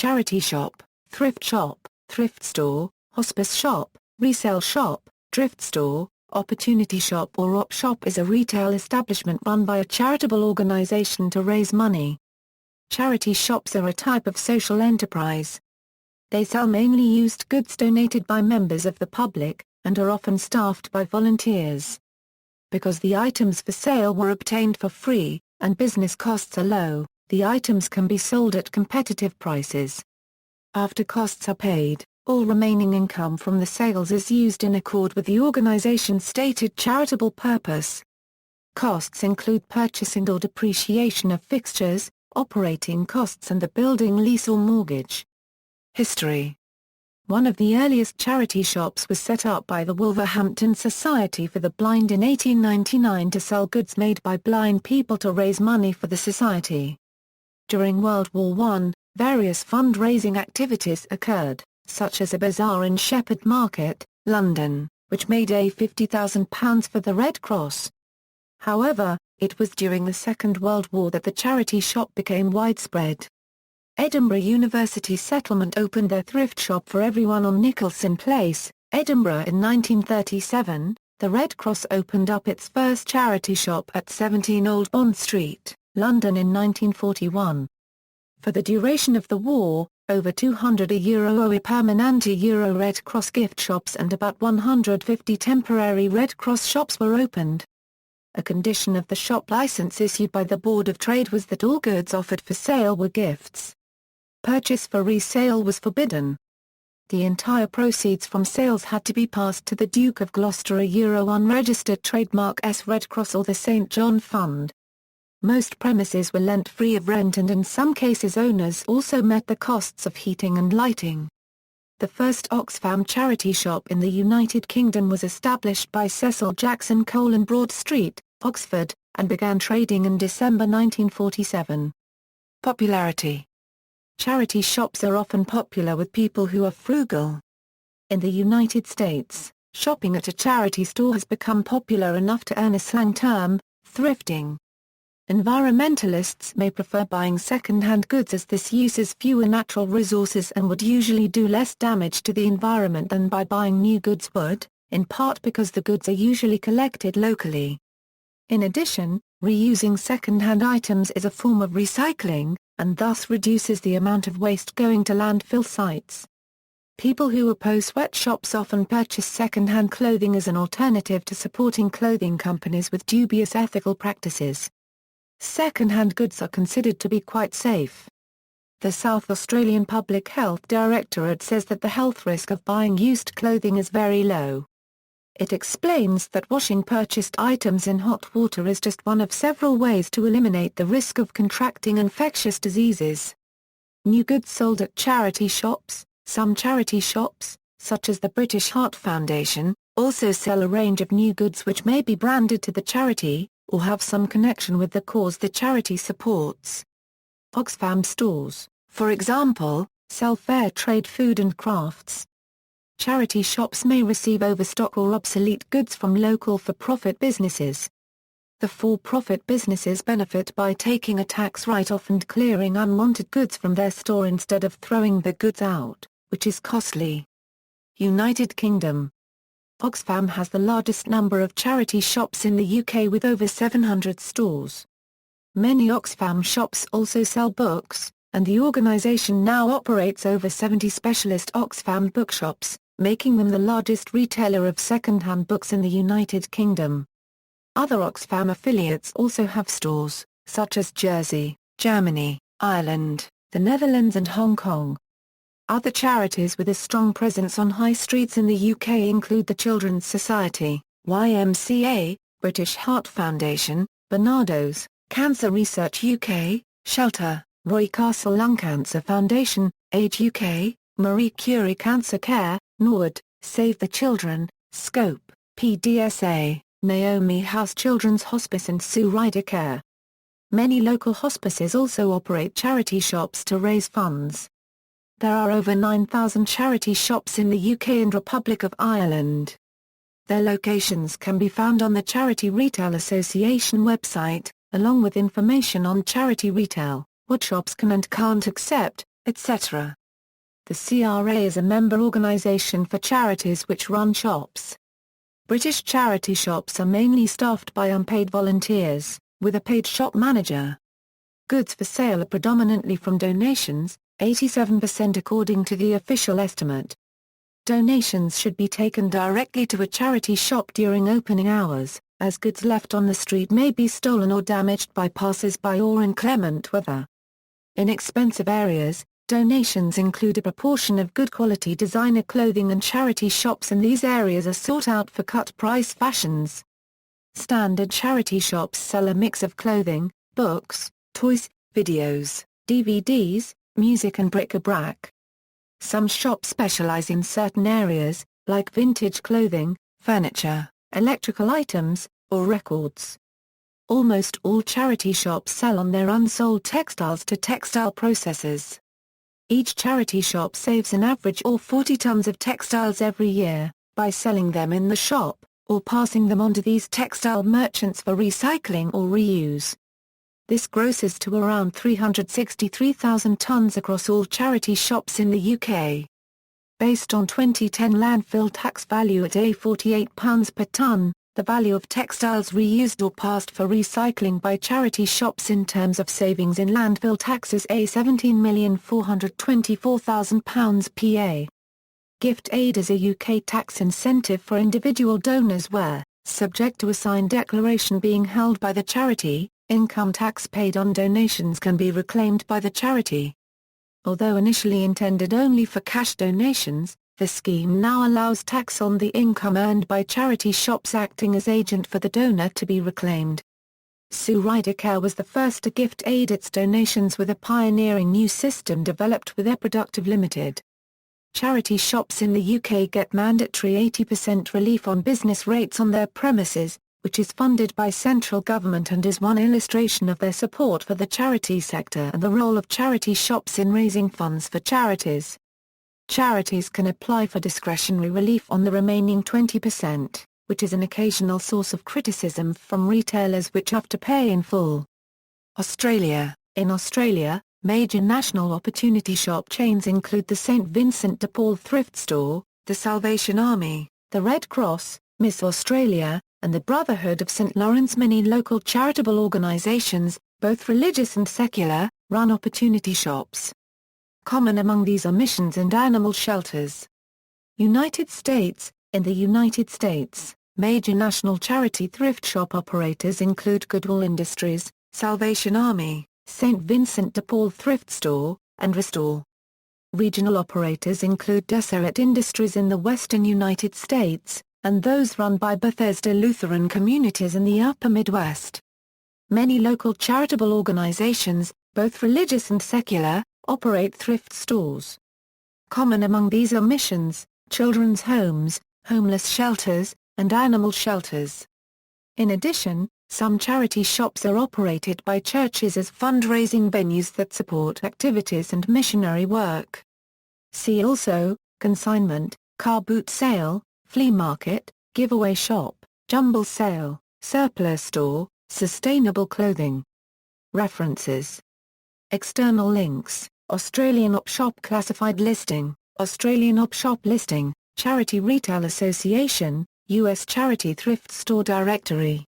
charity shop, thrift shop, thrift store, hospice shop, resale shop, drift store. Opportunity shop or op shop is a retail establishment run by a charitable organization to raise money. Charity shops are a type of social enterprise. They sell mainly used goods donated by members of the public, and are often staffed by volunteers. Because the items for sale were obtained for free, and business costs are low, the items can be sold at competitive prices. After costs are paid, all remaining income from the sales is used in accord with the organization's stated charitable purpose. Costs include purchasing or depreciation of fixtures, operating costs and the building lease or mortgage. History. One of the earliest charity shops was set up by the Wolverhampton Society for the Blind in 1899 to sell goods made by blind people to raise money for the society. During World War I, various fundraising activities occurred, such as a bazaar in Shepherd Market, London, which made £50,000 for the Red Cross. However, it was during the Second World War that the charity shop became widespread. Edinburgh University Settlement opened their thrift shop for everyone on Nicholson Place, Edinburgh in 1937. The Red Cross opened up its first charity shop at 17 Old Bond Street, London in 1941. For the duration of the war, over 200 Euro permanente Euro Red Cross gift shops and about 150 temporary Red Cross shops were opened. A condition of the shop license issued by the Board of Trade was that all goods offered for sale were gifts. Purchase for resale was forbidden. The entire proceeds from sales had to be passed to the Duke of Gloucester a Euro unregistered trademark S Red Cross or the St. John Fund. Most premises were lent free of rent and in some cases owners also met the costs of heating and lighting. The first Oxfam charity shop in the United Kingdom was established by Cecil Jackson Cole in Broad Street, Oxford, and began trading in December 1947. Popularity. Charity shops are often popular with people who are frugal. In the United States, shopping at a charity store has become popular enough to earn a slang term, thrifting. Environmentalists may prefer buying second-hand goods as this uses fewer natural resources and would usually do less damage to the environment than by buying new goods would, in part because the goods are usually collected locally. In addition, reusing second-hand items is a form of recycling, and thus reduces the amount of waste going to landfill sites. People who oppose sweatshops often purchase second-hand clothing as an alternative to supporting clothing companies with dubious ethical practices. Second-hand goods are considered to be quite safe. The South Australian Public Health Directorate says that the health risk of buying used clothing is very low. It explains that washing purchased items in hot water is just one of several ways to eliminate the risk of contracting infectious diseases. New goods sold at charity shops. Some charity shops, such as the British Heart Foundation, also sell a range of new goods which may be branded to the charity, or have some connection with the cause the charity supports. Oxfam stores, for example, sell fair trade food and crafts. Charity shops may receive overstock or obsolete goods from local for-profit businesses. The for-profit businesses benefit by taking a tax write-off and clearing unwanted goods from their store instead of throwing the goods out, which is costly. United Kingdom. Oxfam has the largest number of charity shops in the UK with over 700 stores. Many Oxfam shops also sell books, and the organisation now operates over 70 specialist Oxfam bookshops, making them the largest retailer of second-hand books in the United Kingdom. Other Oxfam affiliates also have stores, such as Jersey, Germany, Ireland, the Netherlands and Hong Kong. Other charities with a strong presence on high streets in the UK include the Children's Society, YMCA, British Heart Foundation, Barnardo's, Cancer Research UK, Shelter, Roy Castle Lung Cancer Foundation, Age UK, Marie Curie Cancer Care, Norwood, Save the Children, Scope, PDSA, Naomi House Children's Hospice and Sue Ryder Care. Many local hospices also operate charity shops to raise funds. There are over 9,000 charity shops in the UK and Republic of Ireland. Their locations can be found on the Charity Retail Association website, along with information on charity retail, what shops can and can't accept, etc. The CRA is a member organisation for charities which run shops. British charity shops are mainly staffed by unpaid volunteers, with a paid shop manager. Goods for sale are predominantly from donations, 87% according to the official estimate. Donations should be taken directly to a charity shop during opening hours, as goods left on the street may be stolen or damaged by passers-by or inclement weather. In expensive areas, donations include a proportion of good quality designer clothing, and charity shops in these areas are sought out for cut-price fashions. Standard charity shops sell a mix of clothing, books, toys, videos, DVDs, music and bric-a-brac. Some shops specialize in certain areas, like vintage clothing, furniture, electrical items, or records. Almost all charity shops sell on their unsold textiles to textile processors. Each charity shop saves an average of 40 tons of textiles every year, by selling them in the shop, or passing them on to these textile merchants for recycling or reuse. This grosses to around 363,000 tons across all charity shops in the UK. Based on 2010 landfill tax value at £48 per tonne, the value of textiles reused or passed for recycling by charity shops in terms of savings in landfill tax is £17,424,000 PA. Gift aid is a UK tax incentive for individual donors where, subject to a signed declaration being held by the charity, income tax paid on donations can be reclaimed by the charity. Although initially intended only for cash donations, the scheme now allows tax on the income earned by charity shops acting as agent for the donor to be reclaimed. Sue Ryder Care was the first to gift aid its donations with a pioneering new system developed with Attribution Limited. Charity shops in the UK get mandatory 80% relief on business rates on their premises, which is funded by central government and is one illustration of their support for the charity sector and the role of charity shops in raising funds for charities. Charities can apply for discretionary relief on the remaining 20%, which is an occasional source of criticism from retailers which have to pay in full. Australia. In Australia, major national opportunity shop chains include the St Vincent de Paul Thrift Store, the Salvation Army, the Red Cross, Miss Australia, and the Brotherhood of St Lawrence. Many local charitable organisations, both religious and secular, run opportunity shops. Common among these are missions and animal shelters. United States. In the United States, major national charity thrift shop operators include Goodwill Industries, Salvation Army, St. Vincent de Paul Thrift Store, and Restore. Regional operators include Deseret Industries in the western United States, and those run by Bethesda Lutheran Communities in the upper Midwest. Many local charitable organizations, both religious and secular, operate thrift stores. Common among these are missions, children's homes, homeless shelters, and animal shelters. In addition, some charity shops are operated by churches as fundraising venues that support activities and missionary work. See also, consignment, car boot sale, flea market, giveaway shop, jumble sale, surplus store, sustainable clothing. References. External links: Australian Op Shop Classified Listing, Australian Op Shop Listing, Charity Retail Association, US Charity Thrift Store Directory.